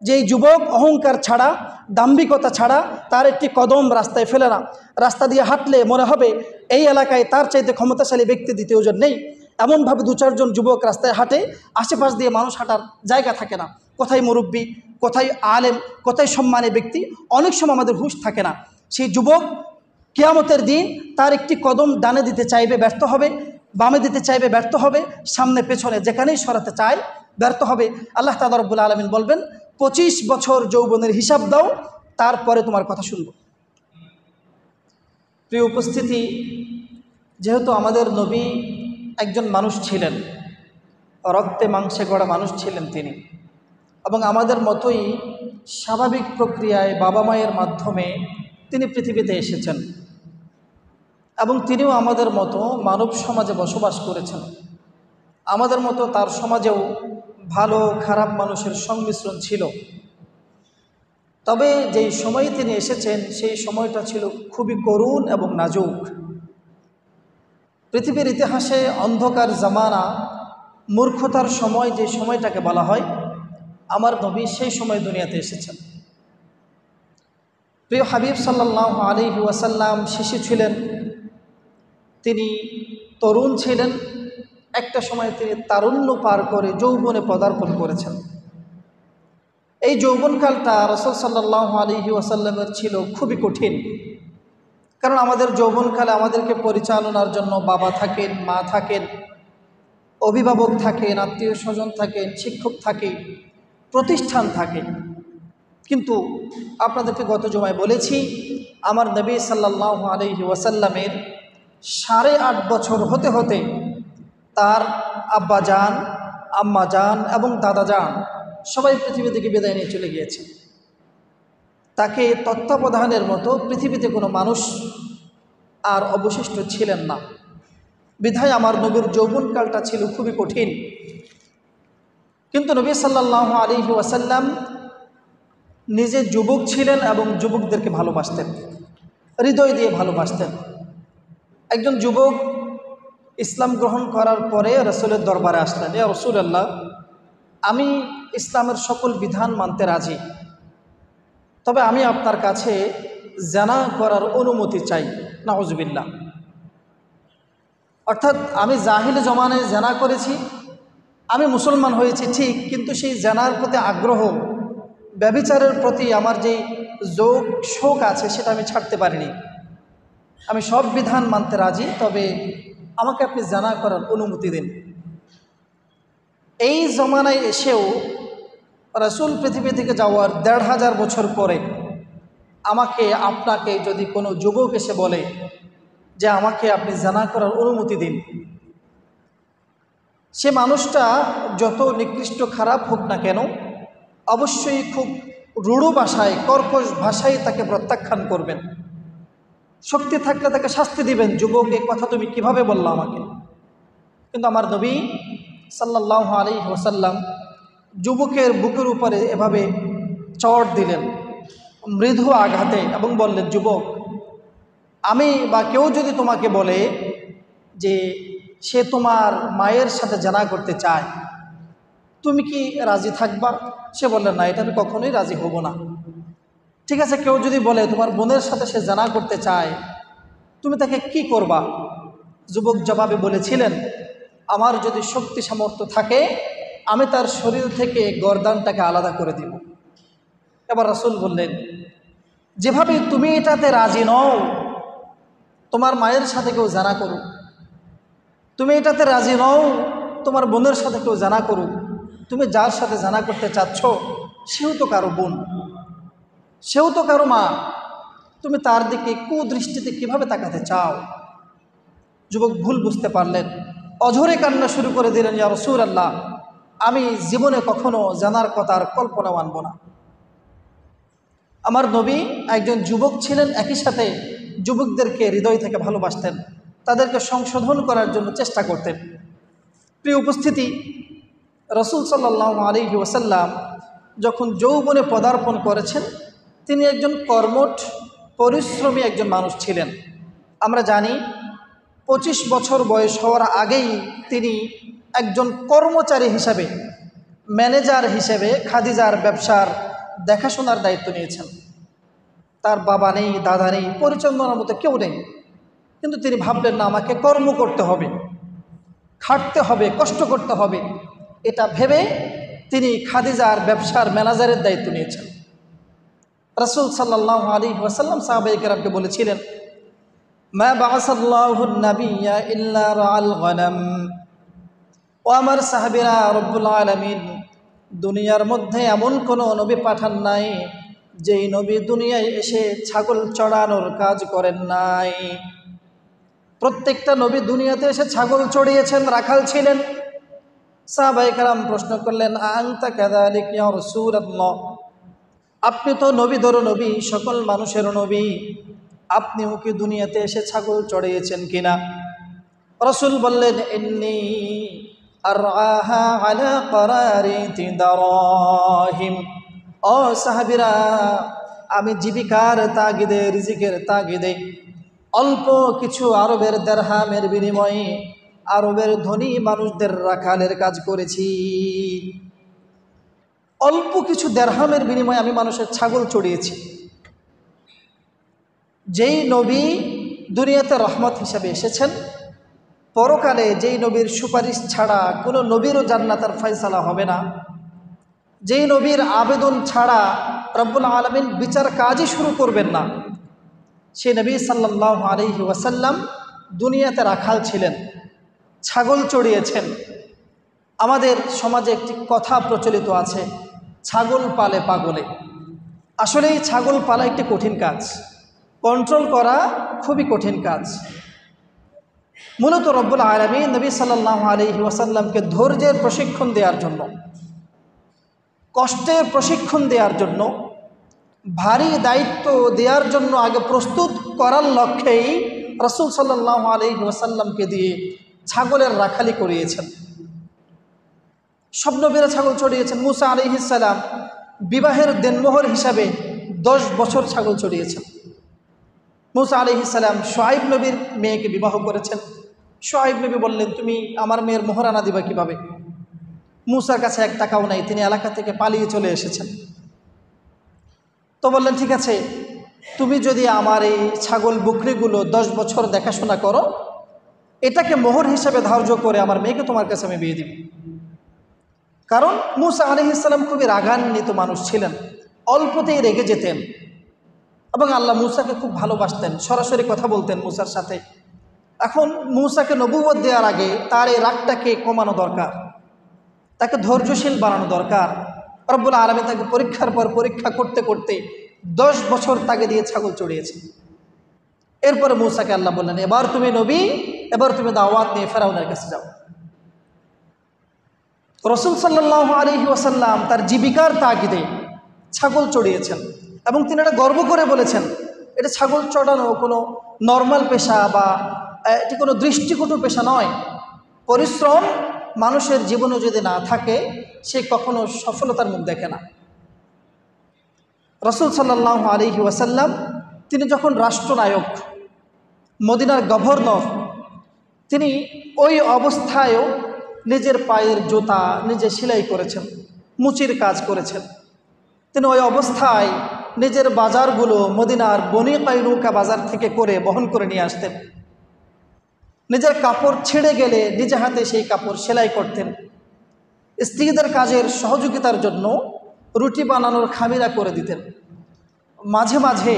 যেই যুবক অহংকার ছাড়া, দাম্ভিকতা ছাড়া তার একটি কদম রাস্তায় ফেলে না, রাস্তা দিয়ে হাঁটলে মনে হবে এই এলাকায় তার চাইতে ক্ষমতাশালী ব্যক্তি দ্বিতীয়জন নেই, এমনভাবে দু চারজন যুবক রাস্তায় হাঁটে, আশেপাশ দিয়ে মানুষ হাঁটার জায়গা থাকে না। কোথায় মুরব্বী, কোথায় আলেম, কোথায় সম্মানী ব্যক্তি, অনেক সময় আমাদের হুঁশ থাকে না। সেই যুবক কিয়ামতের দিন তার একটি কদম ডানে দিতে চাইবে, ব্যর্থ হবে, বামে দিতে চাইবে, ব্যর্থ হবে, সামনে পেছনে যেখানেই সরাতে চায় ব্যর্থ হবে। আল্লাহ তাআলা রব্বুল আলামিন বলবেন 25 বছর যৌবনের হিসাব দাও, তারপরে তোমার কথা শুনব। প্রিয় উপস্থিতি, যেহেতু আমাদের নবী একজন মানুষ ছিলেন, রক্তে মাংসে গড়া মানুষ ছিলেন তিনি, এবং আমাদের মতোই স্বাভাবিক প্রক্রিয়ায় বাবা মায়ের মাধ্যমে তিনি পৃথিবীতে এসেছেন, এবং তিনিও আমাদের মতো মানব সমাজে বসবাস করেছেন। আমাদের মতো তার সমাজেও ভালো খারাপ মানুষের সংমিশ্রণ ছিল। তবে যেই সময়ে তিনি এসেছেন সেই সময়টা ছিল খুবই করুণ এবং নাজুক। পৃথিবীর ইতিহাসে অন্ধকার জামানা, মূর্খতার সময় যে সময়টাকে বলা হয়, আমার নবী সেই সময় দুনিয়াতে এসেছেন। প্রিয় হাবিব সাল্লাল্লাহু আলাইহি ওয়াসাল্লাম শিশু ছিলেন, তিনি তরুণ ছিলেন, একটা সময় তিনি তারুণ্য পার করে যৌবনে পদার্পণ করেছেন। এই যৌবনকালটা রাসূল সাল্লাল্লাহু আলাইহি ওয়াসাল্লামের ছিল খুবই কঠিন, কারণ আমাদের যৌবনকালে আমাদেরকে পরিচালনার জন্য বাবা থাকেন, মা থাকেন, অভিভাবক থাকেন, আত্মীয় স্বজন থাকেন, শিক্ষক থাকে, প্রতিষ্ঠান থাকে। কিন্তু আপনাদেরকে গত জুমায় বলেছি, আমার নবী সাল্লাল্লাহু আলাইহি ওয়াসাল্লামের 8.5 বছর হতে হতে তার আব্বা যান, আম্মা যান এবং দাদা যান সবাই পৃথিবী থেকে বিদায় নিয়ে চলে গিয়েছে। তাকে তত্ত্বাবধানের মতো পৃথিবীতে কোনো মানুষ আর অবশিষ্ট ছিলেন না। বিধায় আমার নবীর যৌবনকালটা ছিল খুবই কঠিন। কিন্তু নবী সাল্লাল্লাহু আলাইহি ওয়াসাল্লাম নিজে যুবক ছিলেন এবং যুবকদেরকে ভালোবাসতেন, হৃদয় দিয়ে ভালোবাসতেন। একজন যুবক ইসলাম গ্রহণ করার পরে রাসূলের দরবারে আসলেন, ইয়া রাসূলুল্লাহ, আমি ইসলামের সকল বিধান মানতে রাজি, তবে আমি আপনার কাছে জানা করার অনুমতি চাই। নাউজুবিল্লাহ। অর্থাৎ আমি জাহিলি জমানায় জানা করেছি, আমি মুসলমান হয়েছি ঠিক, কিন্তু সেই জানার প্রতি আগ্রহ, ব্যভিচারের প্রতি আমার যে শোক আছে সেটা আমি ছাড়তে পারিনি। আমি সব বিধান মানতে রাজি, তবে আমাকে আপনি জানা করার অনুমতি দিন। এই জমানায় এসেও রাসূল পৃথিবী থেকে যাওয়ার 1500 বছর পরে আমাকে আপনাকে যদি কোনো যুবক এসে বলে যে আমাকে আপনি জানা করার অনুমতি দিন, সে মানুষটা যত নিকৃষ্ট খারাপ হোক না কেন অবশ্যই খুব রূঢ় ভাষায়, কর্কশ ভাষায় তাকে প্রত্যাখ্যান করবেন। শক্তি থাকলে তাকে শাস্তি দিবেন, যুবক এই কথা তুমি কিভাবে বললা আমাকে। কিন্তু আমার নবী সাল্লাল্লাহু আলাইহি ওয়াসাল্লাম যুবকের বুকের উপরে এভাবে চড় দিলেন মৃদু আঘাতে এবং বললেন, যুবক, আমি বা কেউ যদি তোমাকে বলে যে সে তোমার মায়ের সাথে জানা করতে চায়, তুমি কি রাজি থাকবা? সে বললেন, না, এটা আমি কখনোই রাজি হব না। ঠিক আছে, কেউ যদি বলে তোমার বোনের সাথে সে জানা করতে চায়, তুমি তাকে কি করবা? যুবক জবাবে বলেছিলেন, আমার যদি শক্তি সামর্থ্য থাকে আমি তার শরীর থেকে গর্দানটাকে আলাদা করে দিব। এবার রাসূল বললেন, যেভাবে তুমি এটাতে রাজি নও তোমার মায়ের সাথে কেউ জানা করুক, তুমি এটাতে রাজি নও তোমার বোনের সাথে কেউ জানা করুক, তুমি যার সাথে জানা করতে চাচ্ছ সেও তো কারো বোন, সেও তো কারো মা, তুমি তার দিকে কুদৃষ্টিতে কিভাবে তাকাতে চাও? যুবক ভুল বুঝতে পারলেন, অঝরে কান্না শুরু করে দিলেন, ইয়া রাসূলুল্লাহ, আমি জীবনে কখনো জানার কথার কল্পনা মানব না। আমার নবী একজন যুবক ছিলেন, একই সাথে যুবকদেরকে হৃদয় থেকে ভালোবাসতেন, তাদেরকে সংশোধন করার জন্য চেষ্টা করতেন। প্রিয় উপস্থিতি, রাসূল সাল্লাল্লাহু আলাইহি ওয়াসাল্লাম যখন যৌবনে পদার্পণ করেছেন, তিনি একজন কর্মঠ পরিশ্রমী একজন মানুষ ছিলেন। আমরা জানি 25 বছর বয়স হওয়ার আগেই তিনি একজন কর্মচারী হিসাবে, ম্যানেজার হিসেবে খাদিজার ব্যবসার দেখাশোনার দায়িত্ব নিয়েছেন। তার বাবা নেই, দাদা নেই, পরিচালনার মতো কেউ নেই, কিন্তু তিনি ভাবলেন না, আমাকে কর্ম করতে হবে, খাটতে হবে, কষ্ট করতে হবে। এটা ভেবে তিনি খাদিজার ব্যবসার ম্যানেজারের দায়িত্ব নিয়েছেন। রাসূল সাল্লাল্লাহু আলাইহি ওয়াসাল্লাম সাহাবায়ে কেরামকে বলেছিলেন, মা বাআসাল্লাহুন নাবিয়্যা ইল্লা রাআল গনাম। ও আমার সাহাবীরা, রব্বুল আলামিন দুনিয়ার মধ্যে এমন কোনো নবী পাঠান নাই যেই নবী দুনিয়ায় এসে ছাগল চড়ানোর কাজ করেন নাই। প্রত্যেকটা নবী দুনিয়াতে এসে ছাগল চড়িয়েছেন, রাখাল ছিলেন। সাহাবায়ে কেরাম প্রশ্ন করলেন, আনতা কাযালিক ইয়া রাসূলুল্লাহ, আপনি তো নবীদের নবী, সকল মানুষের নবী, আপনিও কি দুনিয়াতে এসে ছাগল চড়িয়েছেন কিনা? রাসূল বললেন, ইন্নী আরআহা আলা কারারিতি দারাহিম। ও সাহাবীরা, আমি জীবিকার তাগিদে, রিজিকের তাগিদে অল্প কিছু আরবের দিরহামের বিনিময়ে আরবের ধনী মানুষদের রাখালের কাজ করেছি। অল্প কিছু দিরহামের বিনিময়ে আমি মানুষের ছাগল চড়িয়েছি। যেই নবী দুনিয়াতে রহমত হিসেবে এসেছেন, পরকালে যেই নবীর সুপারিশ ছাড়া কোনো নবীরও জান্নাতের ফয়সালা হবে না, যেই নবীর আবেদন ছাড়া রব্বুল আলামিন বিচার কাজই শুরু করবেন না, সেই নবী সাল্লাল্লাহু আলাইহি ওয়াসাল্লাম দুনিয়াতে রাখাল ছিলেন, ছাগল চড়িয়েছেন। আমাদের সমাজে একটি কথা প্রচলিত আছে, ছাগল পালে পাগলে। আসলে এই ছাগল পালা একটি কঠিন কাজ, কন্ট্রোল করা খুবই কঠিন কাজ। মূলত রব্বুল আলামিন নবী সাল্লাল্লাহু আলাইহি ওয়াসাল্লামকে ধৈর্যের প্রশিক্ষণ দেওয়ার জন্য, কষ্টের প্রশিক্ষণ দেওয়ার জন্য, ভারী দায়িত্ব দেওয়ার জন্য আগে প্রস্তুত করার লক্ষ্যেই রাসূল সাল্লাল্লাহু আলাইহি ওয়াসাল্লামকে দিয়ে ছাগলের রাখালি করিয়েছেন। সব নবীরা ছাগল চড়িয়েছেন। মুসা আলাইহিস সালাম বিবাহের দেনমোহর হিসাবে 10 বছর ছাগল চড়িয়েছেন। মুসা আলাইহিস সালাম শুআয়ব নবীর মেয়েকে বিবাহ করেছেন। শুআয়ব নবী বললেন, তুমি আমার মেয়ের মোহরানা দিবা কিভাবে? মুসার কাছে 1 টাকাও নাই, তিনি এলাকা থেকে পালিয়ে চলে এসেছেন। তো বললেন, ঠিক আছে, তুমি যদি আমার এই ছাগল বকরিগুলো 10 বছর দেখাশোনা করো, এটাকে মোহর হিসাবে ধার্য করে আমার মেয়েকে তোমার কাছে আমি বিয়ে দিব। কারণ মুসা আলাইহিস সালাম খুবই রাগান্বিত মানুষ ছিলেন, অল্পতেই রেগে যেতেন, এবং আল্লাহ মুসাকে খুব ভালোবাসতেন, সরাসরি কথা বলতেন মুসার সাথে। এখন মুসাকে নবুয়ত দেওয়ার আগে তার এই রাগটাকে কমানো দরকার, তাকে ধৈর্যশীল বানানো দরকার। রব্বুল আলামিন তাকে পরীক্ষার পর পরীক্ষা করতে করতে 10 বছর তাকে দিয়ে ছাগল চড়িয়েছে। এরপরে মুসাকে আল্লাহ বললেন, এবার তুমি নবী, এবার তুমি দাওয়াত নিয়ে ফেরাউনের কাছে যাও। রাসূল সাল্লাল্লাহু আলাইহি ওয়াসাল্লাম তার জীবিকার তাগিদে ছাগল চড়িয়েছেন, এবং তিনি এটা গর্ব করে বলেছেন, এটা ছাগল চড়ানো কোনো নর্মাল পেশা বা এটি কোনো দৃষ্টিকটু পেশা নয়। পরিশ্রম মানুষের জীবনে যদি না থাকে, সে কখনো সফলতার মুখ দেখে না। রাসূল সাল্লাল্লাহু আলাইহি ওয়াসাল্লাম তিনি যখন রাষ্ট্রনায়ক, মদিনার গভর্নর, তিনি ওই অবস্থায়ও নিজের পায়ের জুতা নিজে সেলাই করেছেন, মুচির কাজ করেছেন। তিনি ওই অবস্থায় নিজের বাজারগুলো মদিনার বনি কায়নুকা বাজার থেকে করে বহন করে নিয়ে আসতেন। নিজের কাপড় ছিঁড়ে গেলে নিজে হাতে সেই কাপড় সেলাই করতেন। স্ত্রীদের কাজের সহযোগিতার জন্য রুটি বানানোর খামিরা করে দিতেন। মাঝে মাঝে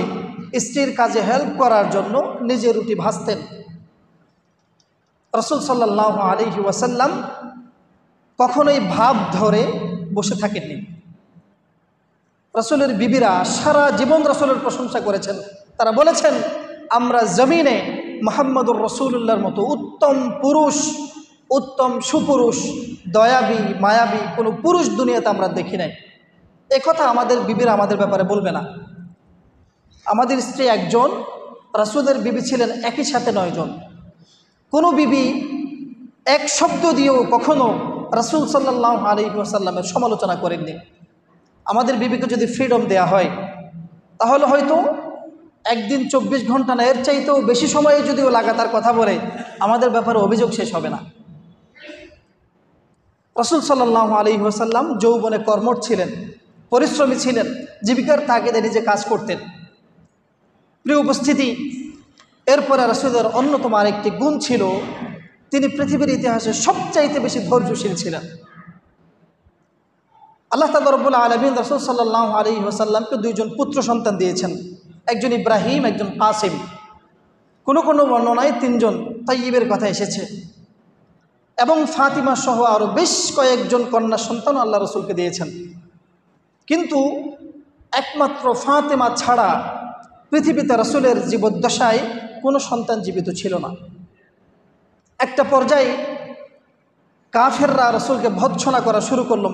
স্ত্রীর কাজে হেল্প করার জন্য নিজে রুটি ভাজতেন। রাসূল সাল্লাল্লাহু আলাইহি ওয়াসাল্লাম কখনোই ভাব ধরে বসে থাকেননি। রাসূলের বিবিরা সারা জীবন রাসূলের প্রশংসা করেছেন। তারা বলেছেন, আমরা জমিনে মুহাম্মদুর রাসূলুল্লাহর মতো উত্তম পুরুষ, উত্তম সুপুরুষ, দয়াবী মায়াবী কোনো পুরুষ দুনিয়াতে আমরা দেখি নাই। একথা আমাদের বিবিরা আমাদের ব্যাপারে বলবে না। আমাদের স্ত্রী একজন, রাসূলের বিবি ছিলেন একই সাথে 9 জন। কোনো বিবি এক শব্দ দিয়েও কখনো রাসূল সাল্লাল্লাহু আলাইহি ওয়াসাল্লামের সমালোচনা করেননি। আমাদের বিবিকে যদি ফ্রিডম দেয়া হয়, তাহলে হয়তো একদিন 24 ঘন্টা না, এর চাইতেও বেশি সময়ে যদিও লাগাতার কথা বলে, আমাদের ব্যাপারে অভিযোগ শেষ হবে না। রাসূল সাল্লাল্লাহু আলাইহি ওয়াসাল্লাম যৌবনে কর্মঠ ছিলেন, পরিশ্রমী ছিলেন, জীবিকার তাগিদে নিজে কাজ করতেন। প্রিয় উপস্থিতি, এরপরে রাসূলের অন্যতম আরেকটি গুণ ছিল, তিনি পৃথিবীর ইতিহাসে সবচাইতে বেশি ধৈর্যশীল ছিলেন। আল্লাহ তাআলা রব্বুল আলামিন রাসূল সাল্লাল্লাহু আলাইহি ওয়াসাল্লামকে দুইজন পুত্র সন্তান দিয়েছেন, একজন ইব্রাহিম, একজন কাসিম। কোনো কোনো বর্ণনায় তিনজন তাইয়্যিবের কথা এসেছে, এবং ফাতিমা সহ আরও বেশ কয়েকজন কন্যা সন্তান আল্লাহ রসুলকে দিয়েছেন। কিন্তু একমাত্র ফাতেমা ছাড়া পৃথিবীতে রাসূলের জীবদ্দশায় কোনো সন্তান জীবিত ছিল না। একটা পর্যায়ে কাফেররা রাসূলকে ভৎসনা করা শুরু করলো,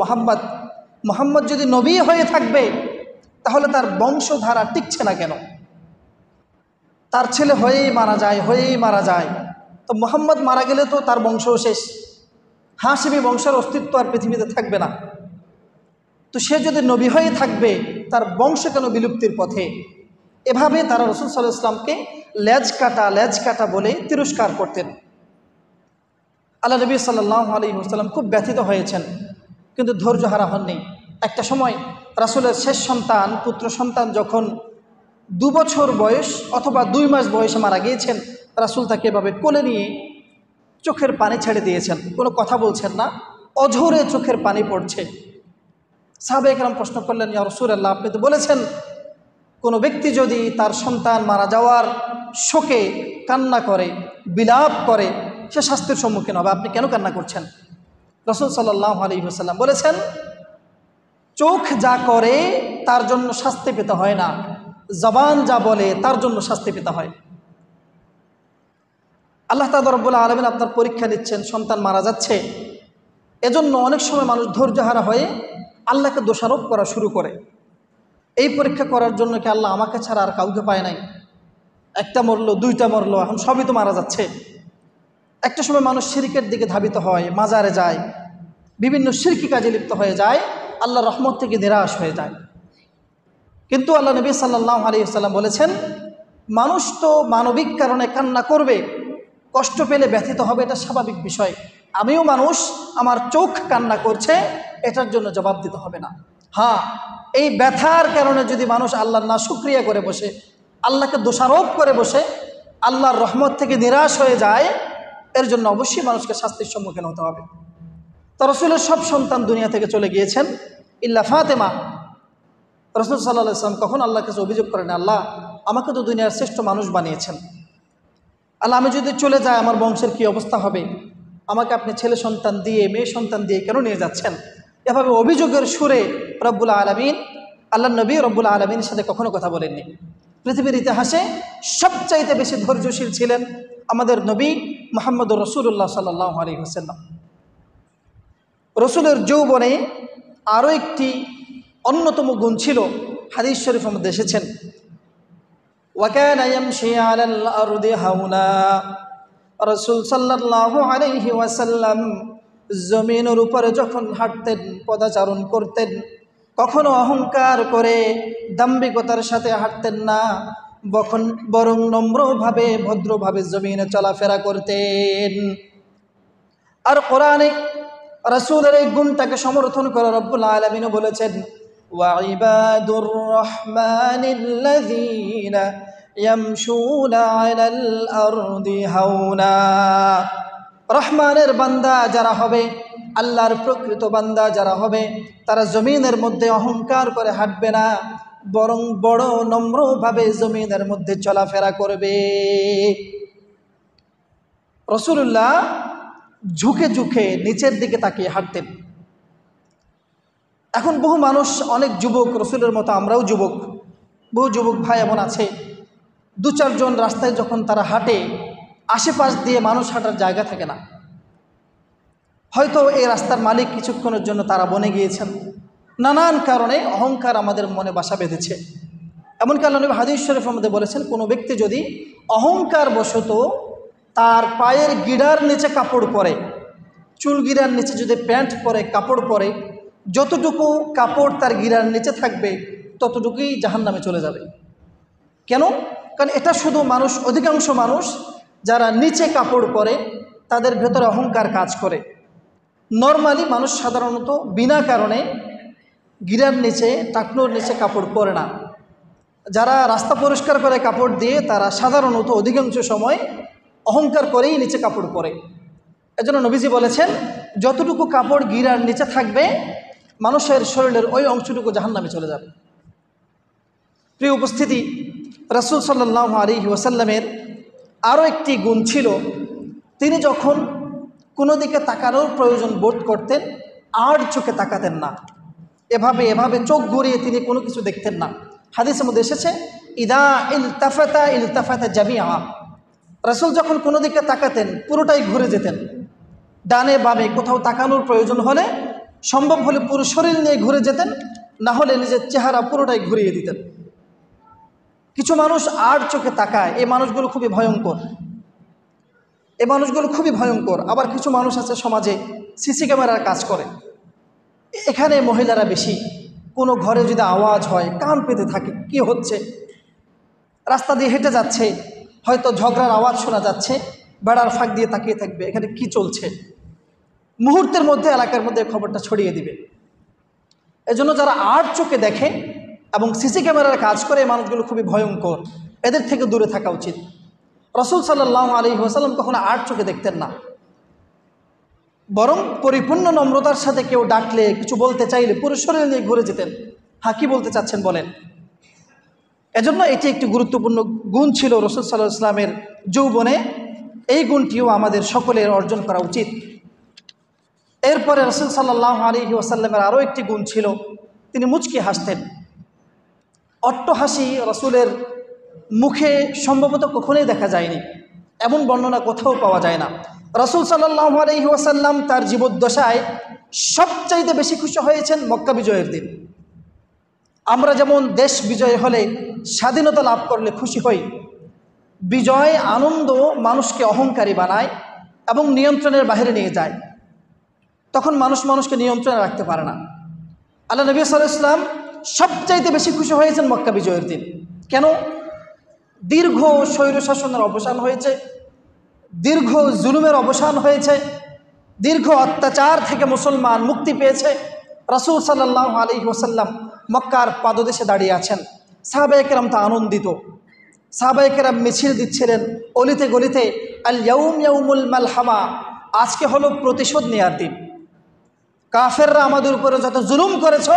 মোহাম্মদ যদি নবী হয়ে থাকবে তাহলে তার বংশধারা টিকছে না কেন? তার ছেলে হয়েই মারা যায়, তো মোহাম্মদ মারা গেলে তো তার বংশ শেষ, হাশিমি বংশের অস্তিত্ব আর পৃথিবীতে থাকবে না। তো সে যদি নবী হয়ে থাকবে তার বংশ কেন বিলুপ্তির পথে? এভাবে তারা রাসূল সাল্লাল্লাহু আলাইহি ওয়াসাল্লামকে লেজ কাটা বলে তিরস্কার করতেন। আল্লাহ নবী সাল্লাল্লাহু আলাইহি ওয়াসাল্লাম খুব ব্যথিত হয়েছেন, কিন্তু ধৈর্য হারা হননি। একটা সময় রাসূলের শেষ সন্তান, পুত্র সন্তান যখন 2 বছর বয়স অথবা 2 মাস বয়সে মারা গিয়েছেন, রাসূল তাকে এভাবে কোলে নিয়ে চোখের পানি ছেড়ে দিয়েছেন, কোনো কথা বলছেন না, অঝরে চোখের পানি পড়ছে। সাহাবায়ে কেরাম প্রশ্ন করলেন, ইয়া রাসূলুল্লাহ, আপনি তো বলেছেন কোনো ব্যক্তি যদি তার সন্তান মারা যাওয়ার শোকে কান্না করে, বিলাপ করে, সে শাস্তির সম্মুখীন হবে, আপনি কেন কান্না করছেন? রাসূল সাল্লাল্লাহু আলাইহি ওয়াসাল্লাম বলেছেন, চোখ যা করে তার জন্য শাস্তি পেতে হয় না, জবান যা বলে তার জন্য শাস্তি পেতে হয়। আল্লাহ তাআলা রব্বুল আলামিন আপনার পরীক্ষা নিচ্ছেন, সন্তান মারা যাচ্ছে, এজন্য অনেক সময় মানুষ ধৈর্যহারা হয়ে আল্লাহকে দোষারোপ করা শুরু করে। এই পরীক্ষা করার জন্য কি আল্লাহ আমাকে ছাড়া আর কাউকে পায় নাই? একটা মরলো, 2টা মরলো, এখন সবই তো মারা যাচ্ছে। একটা সময় মানুষ শিরকের দিকে ধাবিত হয়, মাজারে যায়, বিভিন্ন শিরকি কাজে লিপ্ত হয়ে যায়, আল্লাহর রহমত থেকে নিরাশ হয়ে যায়। কিন্তু আল্লাহ নবী সাল্লাল্লাহু আলাইহি ওয়াসাল্লাম বলেছেন, মানুষ তো মানবিক কারণে কান্না করবে, কষ্ট পেলে ব্যথিত হবে, এটা স্বাভাবিক বিষয়। আমিও মানুষ, আমার চোখ কান্না করছে, এটার জন্য জবাব দিতে হবে না। হ্যাঁ, এই ব্যথার কারণে যদি মানুষ আল্লাহর নাশুকরিয়া করে বসে, আল্লাহকে দোষারোপ করে বসে, আল্লাহর রহমত থেকে নিরাশ হয়ে যায়, এর জন্য অবশ্যই মানুষকে শাস্তির সম্মুখীন হতে হবে। তো রাসূলের সব সন্তান দুনিয়া থেকে চলে গিয়েছেন ইল্লা ফাতেমা। রাসূল সাল্লাল্লাহু আলাইহি ওয়াসাল্লাম কখন আল্লাহর কাছে অভিযোগ করেন, আল্লাহ আমাকে তো দুনিয়ার শ্রেষ্ঠ মানুষ বানিয়েছেন, আল্লাহ আমি যদি চলে যাই আমার বংশের কি অবস্থা হবে? আমাকে আপনি ছেলে সন্তান দিয়ে, মেয়ে সন্তান দিয়ে কেন নিয়ে যাচ্ছেন? এভাবে অভিযোগের সুরে রব্বুল আলামিন, আল্লাহ নবী রব্বুল আলামিনের সাথে কখনো কথা বলেননি। পৃথিবীর ইতিহাসে সবচাইতে বেশি ধৈর্যশীল ছিলেন আমাদের নবী মুহাম্মদুর রাসূলুল্লাহ সাল্লাল্লাহু আলাইহি ওয়াসাল্লাম। রাসূলের যৌবনে আরও একটি অন্যতম গুণ ছিল, হাদিস শরীফের মধ্যে এসেছেন, ওয়াকানা ইয়ামশি আলাল আরদি হাওনা। রাসূল সাল্লাল্লাহু আলাইহি ওয়াসাল্লাম জমিনের উপরে যখন হাঁটতেন, পদাচারণ করতেন, কখনো অহংকার করে দাম্ভিকতার সাথে হাঁটতেন না, বরং নম্রভাবে ভদ্রভাবে জমিনে চলাফেরা করতেন। আর কোরআনে রাসূলের এই গুণটাকে সমর্থন করে রব্বুল আলামিন বলেছেন, ওয়া ইবাদুর রাহমানিল্লাযীনা ইয়ামশুনা আলাল আরদি হাওনা। রহমানের বান্দা যারা হবে, আল্লাহর প্রকৃত বান্দা যারা হবে, তারা জমিনের মধ্যে অহংকার করে হাঁটবে না, বরং বড় নম্রভাবে জমিনের মধ্যে চলাফেরা করবে। রাসূলুল্লাহ ঝুঁকে ঝুঁকে নিচের দিকে তাকিয়ে হাঁটতেন। এখন বহু মানুষ, অনেক যুবক, রাসূলের মতো আমরাও যুবক, বহু যুবক ভাই এমন আছে, 2-4 জন রাস্তায় যখন তারা হাঁটে, আশেপাশ দিয়ে মানুষ হাঁটার জায়গা থাকে না। হয়তো এই রাস্তার মালিক কিছুক্ষণের জন্য তারা বনে গিয়েছেন, নানান কারণে অহংকার আমাদের মনে বাসা বেঁধেছে। এমনকি আল্লাহ নবী হাদিস শরীফের মধ্যে বলেছেন, কোনো ব্যক্তি যদি অহংকার বশত তার পায়ের গিড়ার নিচে কাপড় পরে, চুল গিরার নিচে যদি প্যান্ট পরে, কাপড় পরে, যতটুকু কাপড় তার গিরার নিচে থাকবে ততটুকুই জাহান্নামে চলে যাবে। কেন? কারণ এটা শুধু মানুষ, অধিকাংশ মানুষ যারা নিচে কাপড় পরে তাদের ভেতরে অহংকার কাজ করে। নর্মালি মানুষ সাধারণত বিনা কারণে গিরার নিচে, টাকনোর নিচে কাপড় পরে না। যারা রাস্তা পরিষ্কার করে কাপড় দিয়ে, তারা সাধারণত অধিকাংশ সময় অহংকার করেই নিচে কাপড় পরে। এজন্য নবীজি বলেছেন, যতটুকু কাপড় গিরার নিচে থাকবে মানুষের শরীরের ওই অংশটুকু জাহান্নামে চলে যাবে। প্রিয় উপস্থিতি, রাসূল সাল্লাল্লাহু আলাইহি ওয়াসাল্লামের আরও একটি গুণ ছিল, তিনি যখন কোনো দিকে তাকানোর প্রয়োজন বোধ করতেন আর চোখে তাকাতেন না, এভাবে এভাবে চোখ ঘুরিয়ে তিনি কোনো কিছু দেখতেন না। হাদিসের মধ্যে এসেছে, ইদা ইলতাফাতা জামিআ, রাসূল যখন কোনো দিকে তাকাতেন পুরোটাই ঘুরে যেতেন। ডানে বামে কোথাও তাকানোর প্রয়োজন হলে সম্ভব হলে পুরো শরীর নিয়ে ঘুরে যেতেন, না হলে নিজের চেহারা পুরোটাই ঘুরিয়ে দিতেন। কিছু মানুষ আর চোখে তাকায়, এই মানুষগুলো খুবই ভয়ঙ্কর, এই মানুষগুলো খুবই ভয়ঙ্কর। আবার কিছু মানুষ আছে সমাজে সিসি ক্যামেরার কাজ করে, এখানে মহিলারা বেশি। কোনো ঘরে যদি আওয়াজ হয় কান পেতে থাকে, কি হচ্ছে, রাস্তা দিয়ে হেঁটে যাচ্ছে, হয়তো ঝগড়ার আওয়াজ শোনা যাচ্ছে, বেড়ার ফাঁক দিয়ে তাকিয়ে থাকবে এখানে কি চলছে, মুহূর্তের মধ্যে এলাকার মধ্যে খবরটা ছড়িয়ে দিবে। এজন্য যারা আর চোখে দেখে এবং সিসি ক্যামেরার কাজ করে, এই মানুষগুলো খুবই ভয়ঙ্কর, এদের থেকে দূরে থাকা উচিত। রাসূল সাল্লাল্লাহু আলাইহি ওয়াসাল্লাম কখনো আর চোখে দেখতেন না, বরং পরিপূর্ণ নম্রতার সাথে কেউ ডাকলে, কিছু বলতে চাইলে পুরো শরীর নিয়ে ঘুরে যেতেন। হ্যাঁ, কী বলতে চাচ্ছেন বলেন। এজন্য এটি একটি গুরুত্বপূর্ণ গুণ ছিল রাসূল সাল্লাল্লাহু আলাইহি ওয়াসাল্লামের যৌবনে। এই গুণটিও আমাদের সকলের অর্জন করা উচিত। এরপরে রাসূল সাল্লাল্লাহু আলাইহি ওয়াসাল্লামের আরও একটি গুণ ছিল, তিনি মুচকি হাসতেন। অট্ট হাসি রাসূলের মুখে সম্ভবত কখনোই দেখা যায়নি, এমন বর্ণনা কোথাও পাওয়া যায় না। রাসূল সাল্লাল্লাহু আলাইহি ওয়াসাল্লাম তার জীবদ্দশায় সবচাইতে বেশি খুশি হয়েছেন মক্কা বিজয়ের দিন। আমরা যেমন দেশ বিজয় হলে, স্বাধীনতা লাভ করলে খুশি হই, বিজয় আনন্দ মানুষকে অহংকারী বানায় এবং নিয়ন্ত্রণের বাইরে নিয়ে যায়। তখন মানুষকে নিয়ন্ত্রণে রাখতে পারে না। আল্লাহ নবী সাল্লাল্লাহু আলাইহি ওয়াসাল্লাম সবচাইতে বেশি খুশি হয়েছেন মক্কা বিজয়ের দিন। কেন? দীর্ঘ স্বৈরশাসনের অবসান হয়েছে, দীর্ঘ জুলুমের অবসান হয়েছে, দীর্ঘ অত্যাচার থেকে মুসলমান মুক্তি পেয়েছে। রাসূল সাল্লাল্লাহু আলাইহি ওয়াসাল্লাম মক্কার পাদদেশে দাঁড়িয়ে আছেন, সাহাবায়ে কেরাম তা আনন্দিত। সাহাবায়ে কেরাম মিছিল দিচ্ছিলেন অলিতে গলিতে, আল ইয়াউম ইয়াউমুল মালহামা, আজকে হলো প্রতিশোধ নেয়ার দিন। কাফেররা আমাদের উপরে যত জুলুম করেছ,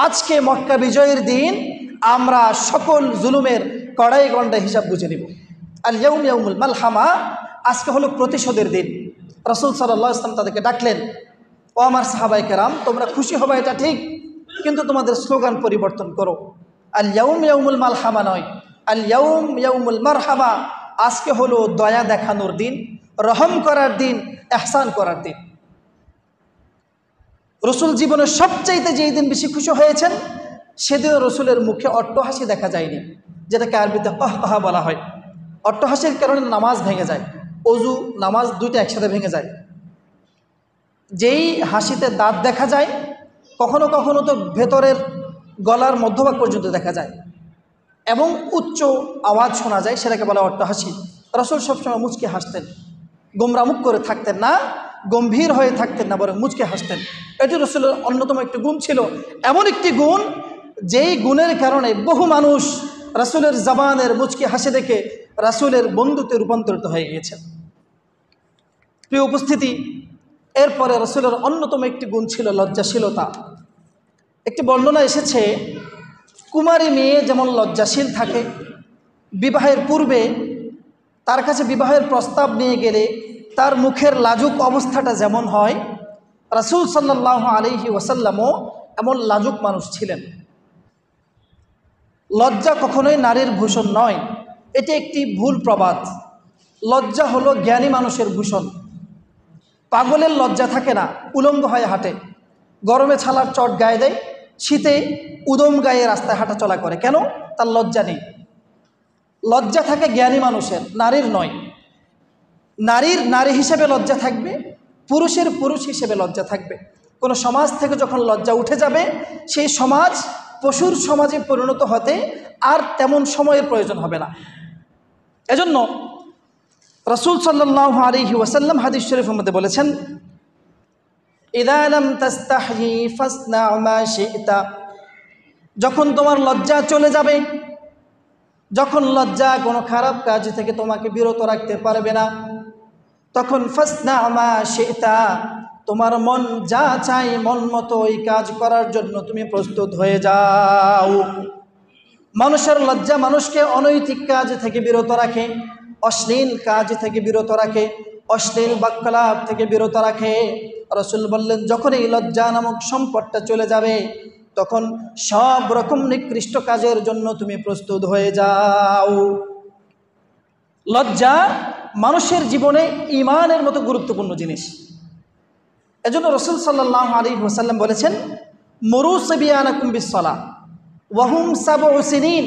আজকে মক্কা বিজয়ের দিন আমরা সকল জুলুমের কড়াই গণ্ডা হিসাব বুঝে নিব। আল ইয়াউম ইয়াউমুল মালহামা, আজকে হলো প্রতিশোধের দিন। রাসূল সাল্লাল্লাহু আলাইহি ওয়াসাল্লাম তাদেরকে ডাকলেন, ও আমার সাহাবায়ে কেরাম, তোমরা খুশি হবে এটা ঠিক, কিন্তু তোমাদের স্লোগান পরিবর্তন করো। আল ইয়াউম ইয়াউমুল মালহামা নয়, আল ইয়াউম ইয়াউমুল মারহামা, আজকে হলো দয়া দেখানোর দিন, রহম করার দিন, ইহসান করার দিন। রসুল জীবনের সবচাইতে যেই দিন বেশি খুশি হয়েছেন, সেদিন রসুলের মুখে অট্টহাসি দেখা যায়নি, যেটাকে আরবিতে কাহকাহা বলা হয়। অট্টহাসির কারণে নামাজ ভেঙে যায়, অজু নামাজ দুইটা একসাথে ভেঙে যায়। যেই হাসিতে দাঁত দেখা যায়, কখনো কখনো তো ভেতরের গলার মধ্যভাগ পর্যন্ত দেখা যায় এবং উচ্চ আওয়াজ শোনা যায়, সেটাকে বলা অট্টহাসি। রাসূল সবসময় মুচকে হাসতেন, গোমরামুখ করে থাকতেন না, গম্ভীর হয়ে থাকতেন না, বরং মুচকে হাসতেন। এটি রাসূলের অন্যতম একটি গুণ ছিল, এমন একটি গুণ যেই গুণের কারণে বহু মানুষ রাসূলের জবানের মুচকি হাসি দেখে রাসূলের বন্ধুতে রূপান্তরিত হয়ে গিয়েছেন। প্রিয় উপস্থিতি, এরপরে রাসূলের অন্যতম একটি গুণ ছিল লজ্জাশীলতা। একটি বর্ণনা এসেছে, কুমারী মেয়ে যেমন লজ্জাশীল থাকে, বিবাহের পূর্বে তার কাছে বিবাহের প্রস্তাব নিয়ে গেলে তার মুখের লাজুক অবস্থাটা যেমন হয়, রাসূল সাল্লাল্লাহু আলাইহি ওয়াসাল্লামও এমন লাজুক মানুষ ছিলেন। লজ্জা কখনোই নারীর ভূষণ নয়, এটি একটি ভুল প্রবাদ। লজ্জা হলো জ্ঞানী মানুষের ভূষণ। পাগলের লজ্জা থাকে না, উলঙ্গ হয়ে হাঁটে, গরমে ছালার চট গায়ে দেয়, শীতে উদম গায়ে রাস্তায় হাঁটা চলা করে। কেন? তার লজ্জা নেই। লজ্জা থাকে জ্ঞানী মানুষের, নারীর নয়। নারীর নারী হিসেবে লজ্জা থাকবে, পুরুষের পুরুষ হিসেবে লজ্জা থাকবে। কোনো সমাজ থেকে যখন লজ্জা উঠে যাবে, সেই সমাজ পশুর সমাজে পরিণত হতে আর তেমন সময়ের প্রয়োজন হবে না। এজন্য রাসূল সাল্লাল্লাহু আলাইহি ওয়াসাল্লাম হাদিস শরীফের মধ্যে বলেছেন, ইযা লাম তাস্তাহয়ি ফাসনা মা শি'তা, যখন তোমার লজ্জা চলে যাবে, যখন লজ্জা কোনো খারাপ কাজ থেকে তোমাকে বিরত রাখতে পারবে না, তখন ফাসনা মা শি'তা, তোমার মন যা চায় মন মতো ওই কাজ করার জন্য তুমি প্রস্তুত হয়ে যাও। মানুষের লজ্জা মানুষকে অনৈতিক কাজ থেকে বিরত রাখে, অশ্লীল কাজ থেকে বিরত রাখে, অশ্লীল বাক্যলাপ থেকে বিরত রাখে। রাসূল বললেন, যখন এই লজ্জা নামক সম্পদটা চলে যাবে, তখন সব রকম নিকৃষ্ট কাজের জন্য তুমি প্রস্তুত হয়ে যাও। লজ্জা মানুষের জীবনে ঈমানের মতো গুরুত্বপূর্ণ জিনিস। এজন্য রাসূল সাল্লাল্লাহু আলাইহি ওয়াসাল্লাম বলেছেন, মুরু সিবিয়ানাকুম বিসসালাহ ওয়া হুম সাবউ সিনিন,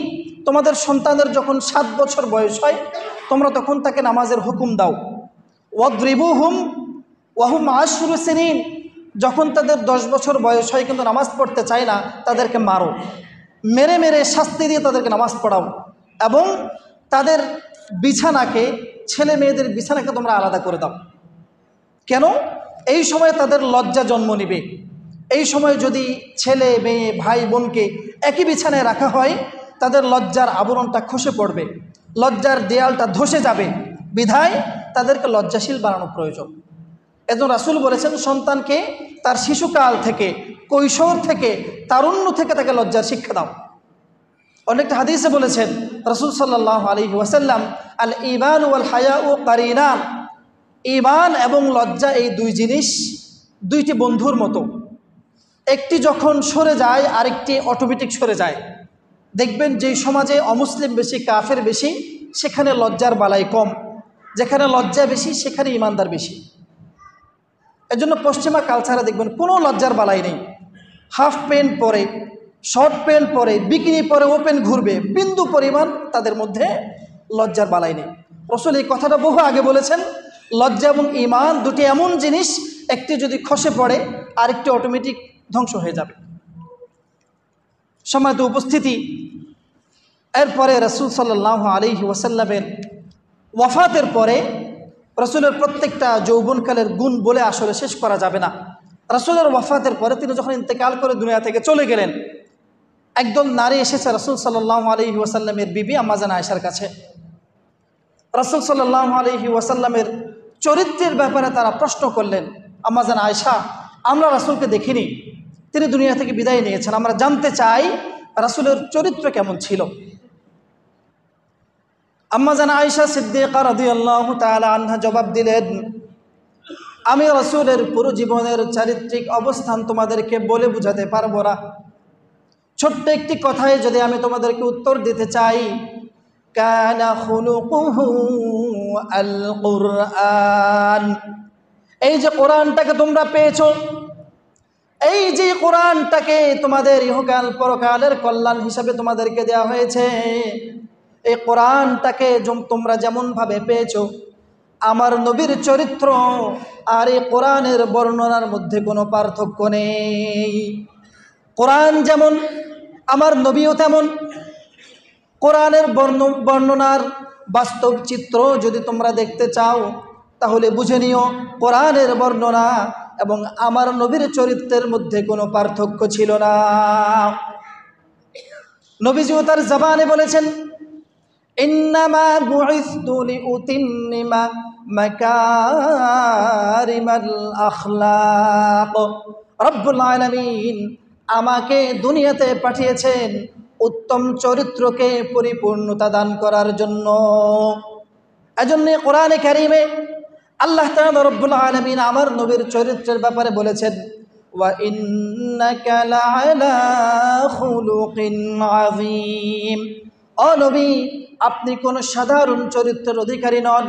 তোমাদের সন্তানের যখন 7 বছর বয়স হয় তোমরা তখন তাকে নামাজের হুকুম দাও। ওয়াদরিবুহুম ওয়া হুম 10 সিনিন, যখন তাদের 10 বছর বয়স হয় কিন্তু নামাজ পড়তে চায় না, তাদেরকে মারো, মেরে মেরে শাস্তি দিয়ে তাদেরকে নামাজ পড়াও। এবং তাদের বিছানাকে, ছেলে মেয়েদের বিছানাকে তোমরা আলাদা করে দাও। কেন? এই সময় তাদের লজ্জা জন্ম নেবে। এই সময় যদি ছেলে মেয়ে ভাই বোনকে একই বিছানায় রাখা হয়, তাদের লজ্জার আবরণটা খসে পড়বে, লজ্জার দেয়ালটা ধসে যাবে। বিধায় তাদেরকে লজ্জাশীল বানানো প্রয়োজন। এজন্য রাসূল বলেছেন, সন্তানকে তার শিশুকাল থেকে, কৈশোর থেকে, তারুণ্য থেকে তাকে লজ্জার শিক্ষা দাও। অনেকটা হাদিসে বলেছেন রাসূল সাল্লাল্লাহু আলাইহি ওয়াসাল্লাম, আল ঈমান ওয়াল হায়াউ কারিনান, ঈমান এবং লজ্জা এই দুই জিনিস দুইটি বন্ধুর মতো। একটি যখন সরে যায় আরেকটি অটোমেটিক সরে যায়। দেখবেন যেই সমাজে অমুসলিম বেশি, কাফের বেশি, সেখানে লজ্জার বালাই কম, যেখানে লজ্জা বেশি সেখানে ঈমানদার বেশি। এজন্য পশ্চিমা কালচারে দেখবেন কোনো লজ্জার বালাই নেই। হাফ প্যান্ট পরে, শর্ট প্যান্ট পরে, বিকিনি পরে ওপেন ঘুরবে, বিন্দু পরিমাণ তাদের মধ্যে লজ্জার বালাই নেই। রাসূল এই কথাটা বহু আগে বলেছেন, লজ্জা এবং ঈমান দুটি এমন জিনিস, একটি যদি খসে পড়ে আরেকটি অটোমেটিক ধ্বংস হয়ে যাবে। সম্মানিত উপস্থিতি, এরপরে রাসূল সাল্লাল্লাহু আলাইহি ওয়াসাল্লামের ওয়াফাতের পরে রাসূলের প্রত্যেকটা যৌবনকালের গুণ বলে আসলে শেষ করা যাবে না। রাসূলের ওয়াফাতের পরে তিনি যখন ইন্তেকাল করে দুনিয়া থেকে চলে গেলেন, একদল নারী এসেছে রাসূল সাল্লাল্লাহু আলাইহি ওয়াসাল্লামের বিবি আম্মা জান আয়েশার কাছে। রাসূল সাল্লাল্লাহু আলাইহি ওয়াসাল্লামের চরিত্রের ব্যাপারে তারা প্রশ্ন করলেন, আম্মা জান আয়েশা, আমরা রাসূলকে দেখিনি, তিনি দুনিয়া থেকে বিদায় নিয়েছেন, আমরা জানতে চাই রাসূলের চরিত্র কেমন ছিল। আম্মা জান আয়েশা সিদ্দিকা রাদিয়াল্লাহু তাআলা আনহা জবাব দিলেন, আমি রাসূলের পুরো জীবনের চারিত্রিক অবস্থান তোমাদেরকে বলে বোঝাতে পারবো না। ছোট্ট একটি কথায় যদি আমি তোমাদেরকে উত্তর দিতে চাই, কানা খুলুকুহু আল কুরআন, এই যে কোরআনটাকে তোমরা পেয়েছো, এই যে কোরআনটাকে তোমাদের ইহকাল পরকালের কল্যাণ হিসাবে তোমাদেরকে দেওয়া হয়েছে, এই কোরআনটাকে তোমরা যেমনভাবে পেয়েছো, আমার নবীর চরিত্র আর এই কোরআনের বর্ণনার মধ্যে কোনো পার্থক্য নেই। কোরআন যেমন আমার নবীও তেমন। কোরআনের বর্ণনার বাস্তব চিত্র যদি তোমরা দেখতে চাও, তাহলে বুঝে নিও কোরআনের বর্ণনা এবং আমার নবীর চরিত্রের মধ্যে কোনো পার্থক্য ছিল না। নবীজিও তার জবানে বলেছেন, ইন্নামা বুইসতু লিউতিম্মিমা মাকারিমাল আখলাক, রব্বুল আলামিন আমাকে দুনিয়াতে পাঠিয়েছেন উত্তম চরিত্রকে পরিপূর্ণতা দান করার জন্য। এজন্য কোরআনে কারীমে আল্লাহ তাআলা রব্বুল আলামিন আমার নবীর চরিত্রের ব্যাপারে বলেছেন, ওয়া ইন্নাকা লাআলা খুলুকিন আযীম, ও নবী আপনি কোনো সাধারণ চরিত্রের অধিকারী নন,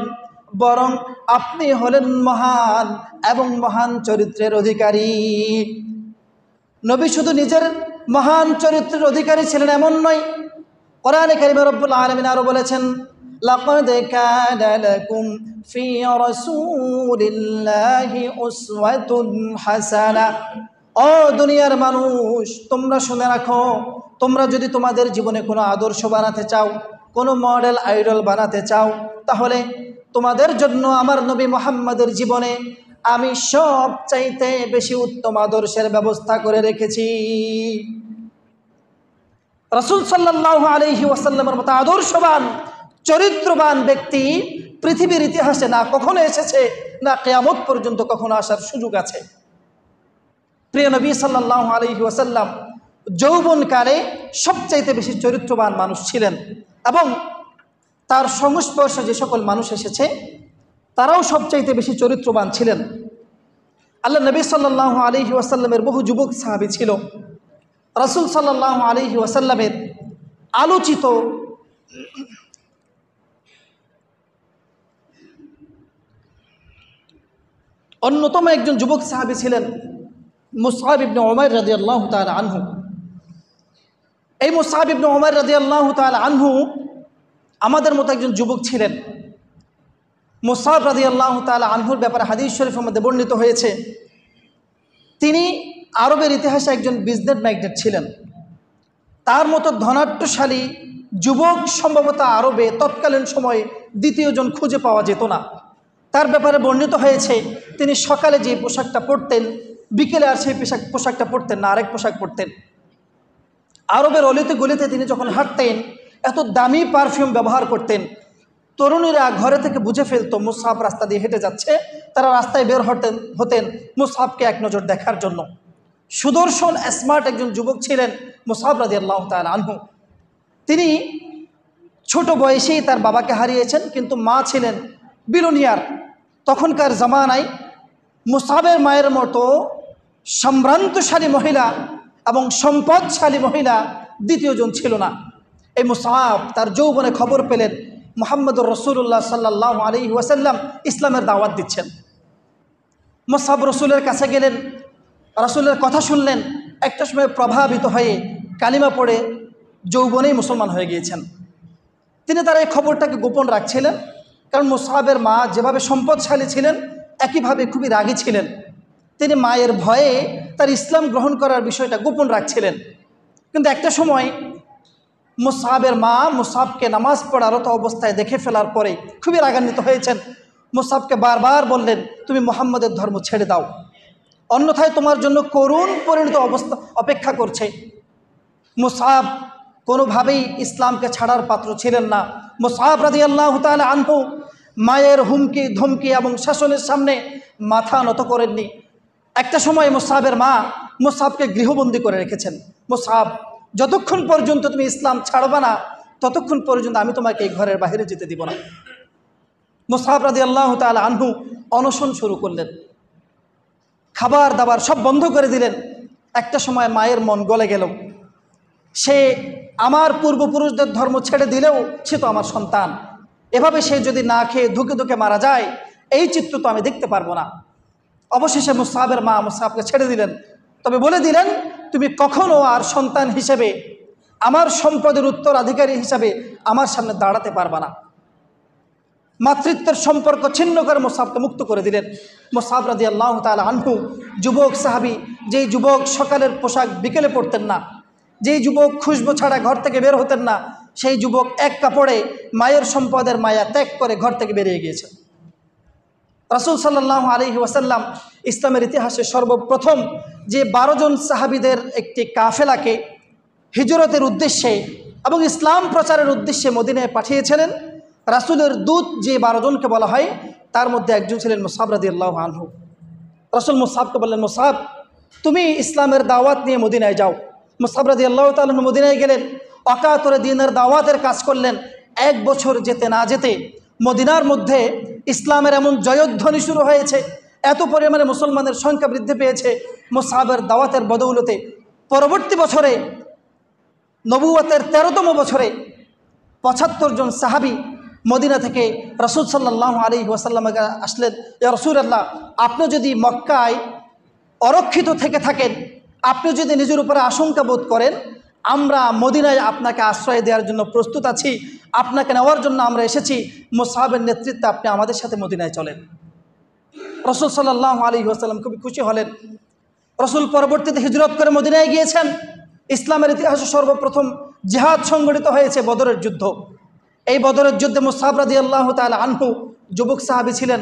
বরং আপনি হলেন মহান এবং মহান চরিত্রের অধিকারী। নবী শুধু নিজের মহান চরিত্রের অধিকারী ছিলেন এমন নয়, কোরআনে কারীমে রব্বুল আলামিন আরো বলেছেন, লাকাদ কানা লাকুম ফি রাসূলিল্লাহি উসওয়াতুন হাসানা, ও দুনিয়ার মানুষ তোমরা শুনে রাখো, তোমরা যদি তোমাদের জীবনে কোনো আদর্শ বানাতে চাও, কোনো মডেল আইডল বানাতে চাও, তাহলে তোমাদের জন্য আমার নবী মুহাম্মদের জীবনে আমি সব চাইতে বেশি উত্তম আদর্শের ব্যবস্থা করে রেখেছি। রাসূল সাল্লাল্লাহু আলাইহি ওয়াসাল্লামের মতো আদর্শবান চরিত্রবান ব্যক্তি পৃথিবীর ইতিহাসে না কখনো এসেছে, না কিয়ামত পর্যন্ত কখনো আসার সুযোগ আছে। প্রিয় নবী সাল্লাল্লাহু আলাইহি ওয়াসাল্লাম যৌবনকালে সবচাইতে বেশি চরিত্রবান মানুষ ছিলেন এবং তার সংস্পর্শে যে সকল মানুষ এসেছে তারাও সবচাইতে বেশি চরিত্রবান ছিলেন। আল্লাহ নবী সাল্লাল্লাহু আলাইহি ওয়াসাল্লামের বহু যুবক সাহাবী ছিল। রাসূল সাল্লাল্লাহু আলাইহি ওয়াসাল্লামের আলোচিত অন্যতম একজন যুবক সাহাবী ছিলেন মুসআব ইবনে উমাইর রাদিয়াল্লাহু তাআলা আনহু। এই মুসআব ইবনে উমাইর রাদিয়াল্লাহু তাআলা আনহু আমাদের মতো একজন যুবক ছিলেন। মুসআব রাদিয়াল্লাহু তাআলা আনহুর ব্যাপারে হাদিস শরীফের মধ্যে বর্ণিত হয়েছে, তিনি আরবের ইতিহাসে একজন বিজনেস ম্যাগনেট ছিলেন। তার মতো ধনাঢ্যশালী যুবক সম্ভবত আরবে তৎকালীন সময়ে দ্বিতীয়জন খুঁজে পাওয়া যেত না। তার ব্যাপারে বর্ণিত হয়েছে, তিনি সকালে যে পোশাকটা পরতেন বিকেলে আর সেই পোশাকটা পরতেন না, আরেক পোশাক পরতেন। আরবের অলিতে গলিতে তিনি যখন হাঁটতেন এত দামি পারফিউম ব্যবহার করতেন, তরুণীরা ঘরে থেকে বুঝে ফেলতো মুসআব রাস্তা দিয়ে হেঁটে যাচ্ছে, তারা রাস্তায় বের হতেন মুসআবকে এক নজর দেখার জন্য। সুদর্শন স্মার্ট একজন যুবক ছিলেন মুসআব রাদিয়াল্লাহু তাআলা আনহু। তিনি ছোট বয়সেই তার বাবাকে হারিয়েছেন, কিন্তু মা ছিলেন বিলোনিয়ার। তখনকার জামানায় মুসআবের মায়ের মতো সম্ভ্রান্তশালী মহিলা এবং সম্পদশালী মহিলা দ্বিতীয়জন ছিল না। এই মুসআব তার যৌবনে খবর পেলেন মুহাম্মদুর রাসূলুল্লাহ সাল্লাল্লাহু আলাইহি ওয়াসাল্লাম ইসলামের দাওয়াত দিচ্ছেন। মুসআব রসুলের কাছে গেলেন, রাসূলের কথা শুনলেন, একটা সময় প্রভাবিত হয়ে কালিমা পড়ে যৌবনেই মুসলমান হয়ে গিয়েছেন। তিনি তার এই খবরটাকে গোপন রাখছিলেন, কারণ মুসআবের মা যেভাবে সম্পদশালী ছিলেন একইভাবে খুবই রাগী ছিলেন। তিনি মায়ের ভয়ে তার ইসলাম গ্রহণ করার বিষয়টা গোপন রাখছিলেন। কিন্তু একটা সময় মুসআবের মা মুসআবকে নামাজ পড়ারত অবস্থায় দেখে ফেলার পরে খুবই রাগান্বিত হয়েছেন। মুসআবকে বারবার বললেন, তুমি মুহাম্মদের ধর্ম ছেড়ে দাও, অন্যথায় তোমার জন্য করুণ পরিণত অবস্থা অপেক্ষা করছে। মুসআব কোনোভাবেই ইসলামকে ছাড়ার পাত্র ছিলেন না। মুসআব রাদিয়াল্লাহু তাআলা আনহু মায়ের হুমকি ধমকি এবং শাসনের সামনে মাথা নত করেননি। একটা সময় মুসআবের মা মুসআবকে গৃহবন্দী করে রেখেছেন। মুসআব, যতক্ষণ পর্যন্ত তুমি ইসলাম ছাড়বা না ততক্ষণ পর্যন্ত আমি তোমাকে এই ঘরের বাইরে যেতে দিব না। মুসআব রাদিয়াল্লাহু তাআলা আনহু অনশন শুরু করলেন, খাবার দাবার সব বন্ধ করে দিলেন। একটা সময় মায়ের মন গলে গেল, সে আমার পূর্বপুরুষদের ধর্ম ছেড়ে দিলেও সে তো আমার সন্তান, এভাবে সে যদি না খেয়ে ধুকে ধুকে মারা যায় এই চিত্র তো আমি দেখতে পারবো না। অবশেষে মুসআবের মা মুসআবকে ছেড়ে দিলেন, তবে বলে দিলেন, তুমি কখনো আর সন্তান হিসেবে আমার সম্পদের উত্তরাধিকারী হিসাবে আমার সামনে দাঁড়াতে পারবা না। মাতৃত্বের সম্পর্ক ছিন্ন করে মুসআবকে মুক্ত করে দিলেন। মুসআব রাদিয়াল্লাহু তাআলা আনহু যুবক সাহাবী, যেই যুবক সকালের পোশাক বিকেলে পরতেন না, যেই যুবক খুশবু ছাড়া ঘর থেকে বের হতেন না, সেই যুবক এক কাপড়ে মায়ের সম্পদের মায়া ত্যাগ করে ঘর থেকে বেরিয়ে গিয়েছেন। রাসূল সাল্লাল্লাহু আলাইহি ওয়াসাল্লাম ইসলামের ইতিহাসে সর্বপ্রথম যে 12 জন সাহাবীদের একটি কাফেলাকে হিজরতের উদ্দেশ্যে এবং ইসলাম প্রচারের উদ্দেশ্যে মদিনায় পাঠিয়েছিলেন, রাসূলের দূত যে 12 জনকে বলা হয় তার মধ্যে একজন ছিলেন মুসআব রাদিয়াল্লাহু আনহু। রাসূল মুসআবকে বললেন, মুসআব, তুমি ইসলামের দাওয়াত নিয়ে মদিনায় যাও। মুসআব রাদিয়াল্লাহু তাআলা মদিনায় গেলেন, অকাতরে দ্বীনের দাওয়াতের কাজ করলেন। 1 বছর যেতে না যেতে মদিনার মধ্যে ইসলামের এমন জয়ধ্বনি শুরু হয়েছে, এত পরিমাণে মুসলমানের সংখ্যা বৃদ্ধি পেয়েছে মুসআবের দাওয়াতের বদৌলতে। পরবর্তী বছরে নবুয়তের 13তম বছরে 75 জন সাহাবী মদিনা থেকে রাসূল সাল্লাল্লাহু আলাইহি ওয়াসাল্লামের কাছে আসলেন, ইয়া রাসূলুল্লাহ, আপনি যদি মক্কায় অরক্ষিত থেকে থাকেন, আপনি যদি নিজের উপরে আশঙ্কা বোধ করেন, আমরা মদিনায় আপনাকে আশ্রয় দেওয়ার জন্য প্রস্তুত আছি, আপনাকে নেওয়ার জন্য আমরা এসেছি। মুসআবের নেতৃত্বে আপনি আমাদের সাথে মদিনায় চলেন। রাসূল সাল্লাল্লাহু আলাইহি ওয়াসাল্লাম খুবই খুশি হলেন। রাসূল পরবর্তীতে হিজরত করে মদিনায় গিয়েছেন। ইসলামের ইতিহাসে সর্বপ্রথম জিহাদ সংগঠিত হয়েছে বদরের যুদ্ধ। এই বদরের যুদ্ধে মুসআব রাদিয়াল্লাহু তাআলা আনহু যুবক সাহাবী ছিলেন,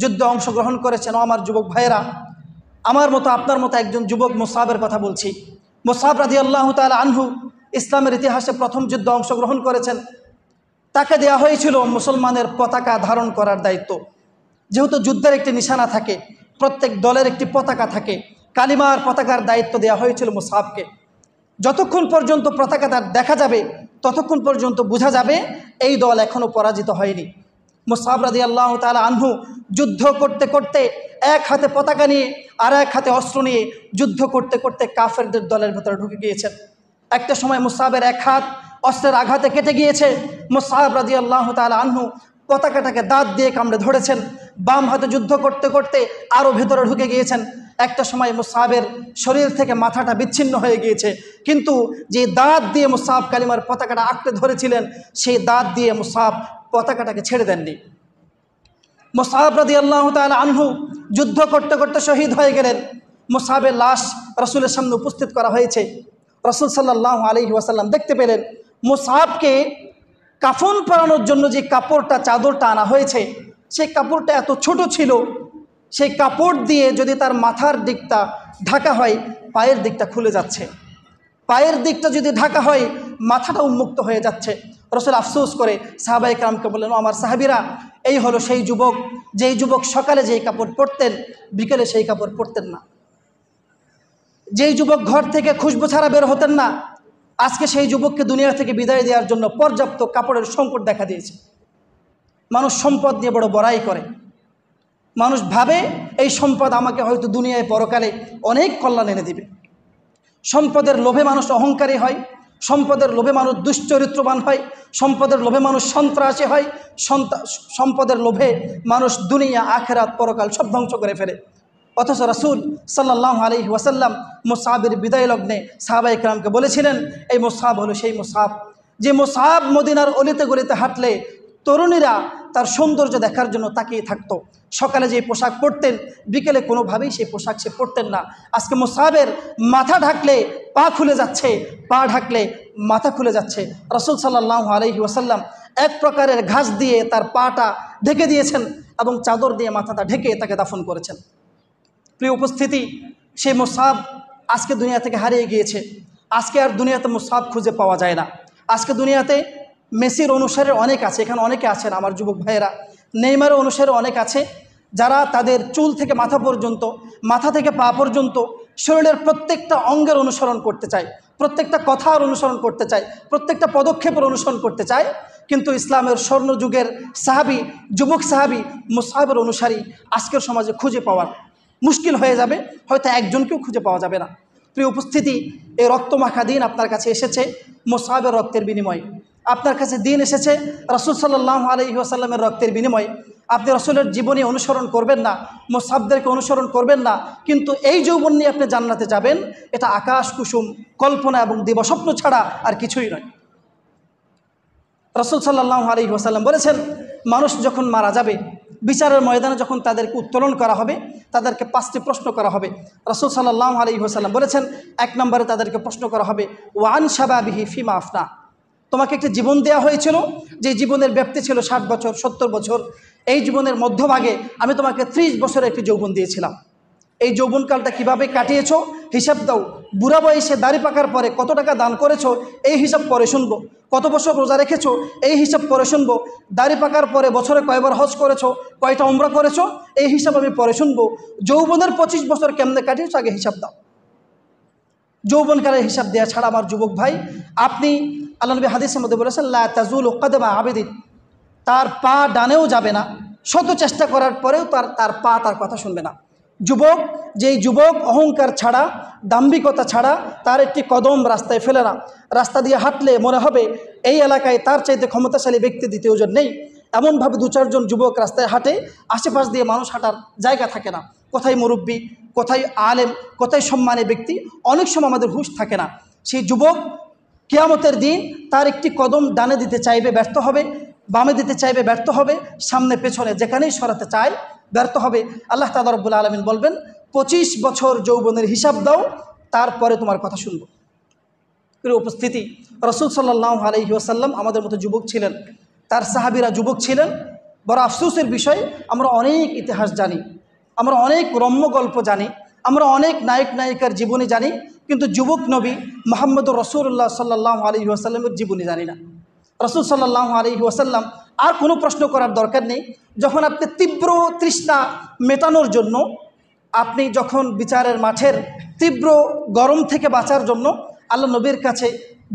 যুদ্ধে অংশগ্রহণ করেছেন। ও আমার যুবক ভাইয়েরা, আমার মতো আপনার মতো একজন যুবক মুসআবের কথা বলছি। মুসআব রাদিয়াল্লাহু তাআলা আনহু ইসলামের ইতিহাসে প্রথম যুদ্ধে অংশগ্রহণ করেছেন। তাকে দেওয়া হয়েছিল মুসলমানের পতাকা ধারণ করার দায়িত্ব। যেহেতু যুদ্ধের একটি নিশানা থাকে, প্রত্যেক দলের একটি পতাকা থাকে, কালিমার পতাকার দায়িত্ব দেওয়া হয়েছিল মুসআবকে। যতক্ষণ পর্যন্ত পতাকাটা দেখা যাবে ততক্ষণ পর্যন্ত বোঝা যাবে এই দল এখনও পরাজিত হয়নি। মুসআব রাদিয়াল্লাহু তাআলা আনহু যুদ্ধ করতে করতে এক হাতে পতাকা নিয়ে আর এক হাতে অস্ত্র নিয়ে যুদ্ধ করতে করতে কাফেরদের দলের ভেতরে ঢুকে গিয়েছেন। একটা সময় মুসআবের এক হাত অস্ত্রের আঘাতে কেটে গিয়েছে। মুসআব রাদিয়াল্লাহু তাআলা আনহু পতাকাটাকে দাঁত দিয়ে কামড়ে ধরেছেন। বাম হাতে যুদ্ধ করতে করতে আরও ভেতরে ঢুকে গিয়েছেন। একটা সময় মুসআবের শরীর থেকে মাথাটা বিচ্ছিন্ন হয়ে গিয়েছে, কিন্তু যে দাঁত দিয়ে মুসআব কালিমার পতাকাটা আঁকড়ে ধরেছিলেন সেই দাঁত দিয়ে মুসআব পতাকাটাকে ছেড়ে দেননি। মুসআব রাদিয়াল্লাহু তাআলা আনহু যুদ্ধ করতে করতে শহীদ হয়ে গেলেন। মুসআবের লাশ রাসূলের সামনে উপস্থিত করা হয়েছে। রাসূল সাল্লাল্লাহু আলাইহি ওয়াসাল্লাম দেখতে পেলেন মুসআবকে কাফন পরানোর জন্য যে কাপড়টা, চাদরটা আনা হয়েছে, সেই কাপড়টা এত ছোট ছিল, সেই কাপড় দিয়ে যদি তার মাথার দিকটা ঢাকা হয় পায়ের দিকটা খুলে যাচ্ছে, পায়ের দিকটা যদি ঢাকা হয় মাথাটা উন্মুক্ত হয়ে যাচ্ছে। রাসূল আফসোস করে সাহাবায়ে কেরামকে বললেন, আমার সাহাবীরা, এই হলো সেই যুবক, যেই যুবক সকালে যেই কাপড় পরতেন বিকেলে সেই কাপড় পরতেন না, যেই যুবক ঘর থেকে খুশবু ছাড়া বের হতেন না, আজকে সেই যুবককে দুনিয়া থেকে বিদায় দেওয়ার জন্য পর্যাপ্ত কাপড়ের সংকট দেখা দিয়েছে। মানুষ সম্পদ নিয়ে বড় বড়াই করে, মানুষ ভাবে এই সম্পদ আমাকে হয়তো দুনিয়ায় পরকালে অনেক কল্যাণ এনে দিবে। সম্পদের লোভে মানুষ অহংকারী হয়, সম্পদের লোভে মানুষ দুশ্চরিত্রবান হয়, সম্পদের লোভে মানুষ সন্ত্রাসী হয়, সম্পদের লোভে মানুষ দুনিয়া আখেরাত পরকাল সব ধ্বংস করে ফেলে। অথচ রাসূল সাল্লাল্লাহু আলাইহি ওয়াসাল্লাম মুসআবের বিদায় লগ্নে সাহাবায়ে কেরামকে বলেছিলেন, এই মুসআব হলো সেই মুসআব, যে মুসআব মদিনার অলিতে গলিতে হাঁটলে তরুণীরা তার সৌন্দর্য দেখার জন্য তাকিয়ে থাকতো। সকালে যে পোশাক পরতেন বিকেলে কোনোভাবেই সেই পোশাক সে পরতেন না। আজকে মুসআবের মাথা ঢাকলে পা খুলে যাচ্ছে, পা ঢাকলে মাথা খুলে যাচ্ছে। রাসূল সাল্লাল্লাহু আলাইহি ওয়াসাল্লাম এক প্রকারের ঘাস দিয়ে তার পাটা ঢেকে দিয়েছেন এবং চাদর দিয়ে মাথাটা ঢেকে তাকে দাফন করেছেন। প্রিয় উপস্থিতি, সেই মুসআব আজকে দুনিয়া থেকে হারিয়ে গিয়েছে। আজকে আর দুনিয়াতে মুসআব খুঁজে পাওয়া যায় না। আজকে দুনিয়াতে মেসির অনুসারে অনেক আছে, এখানে অনেকে আছেন আমার যুবক ভাইয়েরা, নেইমারের অনুসারে অনেক আছে, যারা তাদের চুল থেকে মাথা পর্যন্ত, মাথা থেকে পা পর্যন্ত শরীরের প্রত্যেকটা অঙ্গের অনুসরণ করতে চায়, প্রত্যেকটা কথার অনুসরণ করতে চায়, প্রত্যেকটা পদক্ষেপের অনুসরণ করতে চায়। কিন্তু ইসলামের স্বর্ণযুগের সাহাবি, যুবক সাহাবি মুসআবের অনুসারী আজকের সমাজে খুঁজে পাওয়া মুশকিল হয়ে যাবে, হয়তো একজনকেও খুঁজে পাওয়া যাবে না। প্রিয় উপস্থিতি, এই রক্তমাখা দিন আপনার কাছে এসেছে মুসআবের রক্তের বিনিময়ে। আপনার কাছে দিন এসেছে রাসূল সাল্লাল্লাহু আলাইহি ওয়াসাল্লামের রক্তের বিনিময়ে। আপনি রাসূলের জীবনী অনুসরণ করবেন না, মুসআবদেরকে অনুসরণ করবেন না, কিন্তু এই যৌবন নিয়ে আপনি জান্নাতে যাবেন, এটা আকাশ কুসুম কল্পনা এবং দিবাস্বপ্ন ছাড়া আর কিছুই নয়। রাসূল সাল্লাল্লাহু আলাইহি ওয়াসাল্লাম বলেছেন, মানুষ যখন মারা যাবে, বিচারের ময়দানে যখন তাদেরকে উত্তোলন করা হবে, তাদেরকে 5টি প্রশ্ন করা হবে। রাসূল সাল্লাল্লাহু আলাইহি ওয়াসাল্লাম বলেছেন, 1 নম্বরে তাদেরকে প্রশ্ন করা হবে ওয়ান শাবাবিহি ফিমা আফনা। তোমাকে একটি জীবন দেওয়া হয়েছিল, যে জীবনের ব্যাপ্তি ছিল 60 বছর 70 বছর। এই জীবনের মধ্যভাগে আমি তোমাকে 30 বছরের একটি যৌবন দিয়েছিলাম। এই যৌবনকালটা কিভাবে কাটিয়েছো হিসাব দাও। বুড়া বয়সে দাড়ি পাকার পরে কত টাকা দান করেছো এই হিসাব পরে শুনবো। কত বছর রোজা রেখেছো এই হিসাব পরে শুনবো। দাড়ি পাকার পরে বছরে কয়বার হজ করেছো, কয়টা উমরা করেছো এই হিসাব আমি পরে শুনবো। যৌবনের 25 বছর কেমনে কাটিয়েছো আগে হিসাব দাও। যৌবনকালের হিসাব দেওয়া ছাড়া আমার যুবক ভাই, আপনি আল্লাহ নবী হাদিসের মধ্যে বলেছেন, লা তাজুলু কদমা আবিদিন, তার পা ডানেও যাবে না, শত চেষ্টা করার পরেও তার পা তার কথা শুনবে না। যুবক, যেই যুবক অহংকার ছাড়া, দাম্ভিকতা ছাড়া তার একটি কদম রাস্তায় ফেলে না, রাস্তা দিয়ে হাঁটলে মনে হবে এই এলাকায় তার চাইতে ক্ষমতাশালী ব্যক্তি দ্বিতীয়জন নেই, এমনভাবে 2-4 জন যুবক রাস্তায় হাঁটে, আশেপাশ দিয়ে মানুষ হাঁটার জায়গা থাকে না। কোথায় মুরব্বী, কোথায় আলেম, কোথায় সম্মানী ব্যক্তি, অনেক সময় আমাদের হুঁশ থাকে না। সেই যুবক কিয়ামতের দিন তার একটি কদম ডানে দিতে চাইবে, ব্যর্থ হবে, বামে দিতে চাইবে, ব্যর্থ হবে, সামনে পেছনে যেখানেই সরাতে চায় ব্যর্থ হবে। আল্লাহ তাআলা রব্বুল আলামিন বলবেন, 25 বছর যৌবনের হিসাব দাও, তারপরে তোমার কথা শুনবো। প্রিয় উপস্থিতি, রাসূল সাল্লাল্লাহু আলাইহি ওয়াসাল্লাম আমাদের মতো যুবক ছিলেন, তার সাহাবীরা যুবক ছিলেন, বড় আফসোসের বিষয়, আমরা অনেক ইতিহাস জানি, আমরা অনেক রম্য গল্প জানি, আমরা অনেক নায়ক নায়িকার জীবনী জানি, কিন্তু যুবক নবী মুহাম্মদুর রাসূলুল্লাহ সাল্লাল্লাহু আলাইহি ওয়াসাল্লামের জীবনী জানি না। রাসূল সাল্লাল্লাহু আলাইহি ওয়াসাল্লাম আর কোনো প্রশ্ন করার দরকার নেই। যখন আপনি তীব্র তৃষ্ণা মেটানোর জন্য, আপনি যখন বিচারের মাঠের তীব্র গরম থেকে বাঁচার জন্য আল্লাহ নবীর কাছে,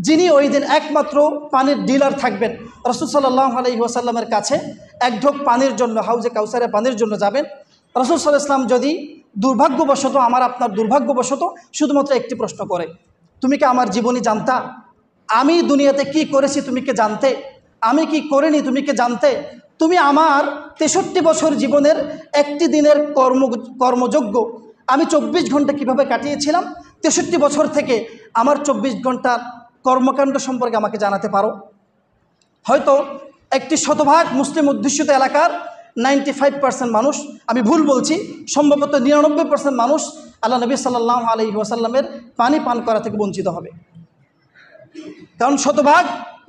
যিনি ওই দিন একমাত্র পানির ডিলার থাকবেন, রাসূল সাল্লাল্লাহু আলাইহি ওয়াসাল্লামের কাছে এক ঢোক পানির জন্য, হাউজে কাউসারে পানির জন্য যাবেন। রাসূল সাল্লাল্লাহু আলাইহি ওয়াসাল্লাম যদি দুর্ভাগ্যবশত, আমার আপনার দুর্ভাগ্যবশত শুধুমাত্র একটি প্রশ্ন করে, তুমি কি আমার জীবনী জানতা? আমি দুনিয়াতে কি করেছি তুমি কি জানতে? আমি কি করিনি তুমি কি জানতে? তুমি আমার 63 বছর জীবনের একটি দিনের কর্মযোগ্য আমি 24 ঘন্টা কিভাবে কাটিয়েছিলাম, 63 বছর থেকে আমার 24 ঘন্টার কর্মকাণ্ড সম্পর্কে আমাকে জানাতে পারো? হয়তো একটি শতভাগ মুসলিম অধ্যুষিত এলাকার 95% মানুষ, আমি ভুল বলছি, সম্ভবত 99% মানুষ আল্লাহ নবী সাল্লাল্লাহু আলাইহি ওয়াসাল্লামের পানি পান করা থেকে বঞ্চিত হবে। কারণ শতভাগ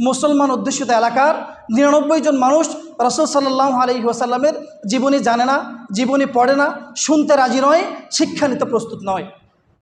মুসলমান অধ্যুষিত এলাকার 99 জন মানুষ রাসূল সাল্লাল্লাহু আলাইহি ওয়াসাল্লামের জীবনী জানে না, জীবনী পড়ে না, শুনতে রাজি নয়, শিক্ষা নিতে প্রস্তুত নয়।